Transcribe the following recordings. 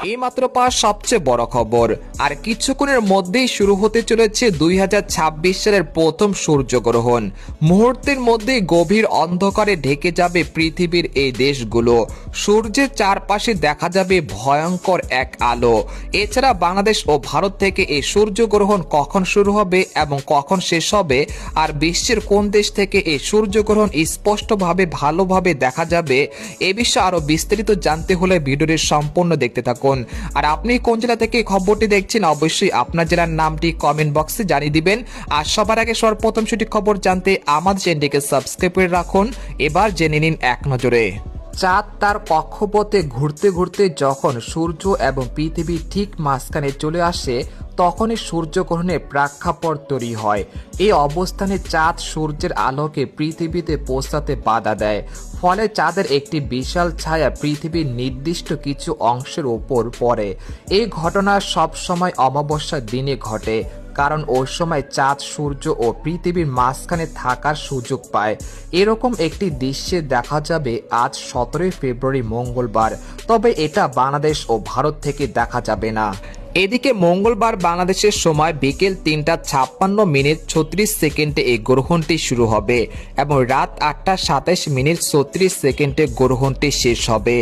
এইমাত্র পাওয়া সবচেয়ে বড় খবর, আর কিছুক্ষণের মধ্যেই শুরু হতে চলেছে 2026 সালের প্রথম সূর্যগ্রহণ। মুহূর্তের মধ্যেই গভীর অন্ধকারে ঢেকে যাবে পৃথিবীর এই দেশগুলো। সূর্যের চারপাশে দেখা যাবে ভয়ঙ্কর এক আলো। এছাড়া বাংলাদেশ ও ভারত থেকে এই সূর্যগ্রহণ কখন শুরু হবে এবং কখন শেষ হবে, আর বিশ্বের কোন দেশ থেকে এই সূর্যগ্রহণ স্পষ্টভাবে ভালোভাবে দেখা যাবে, এ বিষয়ে আরো বিস্তারিত জানতে হলে ভিডিওটি সম্পূর্ণ দেখতে থাকুন। আর আপনি কোন জেলা থেকে খবরটি দেখছেন অবশ্যই আপনার জেলার নামটি কমেন্ট বক্সে জানিয়ে দিবেন। আর সবার আগে সর্বপ্রথম সঠিক খবর জানতে আমাদের চ্যানেলটিকে সাবস্ক্রাইব করে রাখুন। এবার জেনে নিন এক নজরে। চাঁদ তার কক্ষপথে ঘুরতে ঘুরতে যখন সূর্য এবং পৃথিবী ঠিক মাঝখানে চলে আসে, তখনই সূর্যগ্রহণের প্রেক্ষাপট তৈরি হয়। এই অবস্থানে চাঁদ সূর্যের আলোকে পৃথিবীতে পৌঁছাতে বাধা দেয়, ফলে চাঁদের একটি বিশাল ছায়া পৃথিবীর নির্দিষ্ট কিছু অংশের উপর পড়ে। এই ঘটনা সব সময় অমাবস্যার দিনে ঘটে, কারণ ওই সময় চাঁদ সূর্য ও পৃথিবীর মাঝখানে থাকার সুযোগ পায়। এরকম একটি দৃশ্যে দেখা যাবে আজ 17 ফেব্রুয়ারি মঙ্গলবার, তবে এটা বাংলাদেশ ও ভারত থেকে দেখা যাবে না। এদিকে মঙ্গলবার বাংলাদেশের সময় বিকেল 3:56 36 সেকেন্ডে এই গ্রহণটি শুরু হবে এবং রাত 8:27 36 সেকেন্ডে গ্রহণটি শেষ হবে।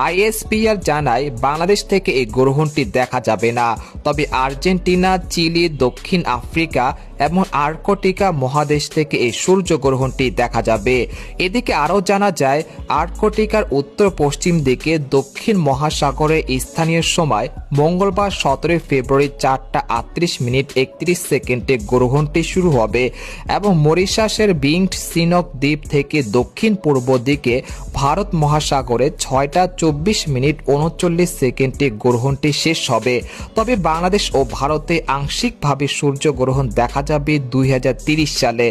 আইএসপিআর জানায় বাংলাদেশ থেকে এই গ্রহণটি দেখা যাবে না, তবে আর্জেন্টিনা, চিলি, দক্ষিণ আফ্রিকা এবং আর্কটিকা মহাদেশ থেকে এই সূর্যগ্রহণটি দেখা যাবে। এদিকে আরও জানা যায় আর্কটিকার উত্তর পশ্চিম দিকে দক্ষিণ মহাসাগরে স্থানীয় সময় মঙ্গলবার 17 ফেব্রুয়ারি 4:38 31 সেকেন্ডে গ্রহণটি শুরু হবে এবং মরিশাসের বিংট সিনক দ্বীপ থেকে দক্ষিণ পূর্ব দিকে ভারত মহাসাগরে 6:24 39 সেকেন্ডে গ্রহণটি শেষ হবে। তবে বাংলাদেশ ও ভারতে আংশিকভাবে সূর্যগ্রহণ দেখা যাবে 2030 সালে।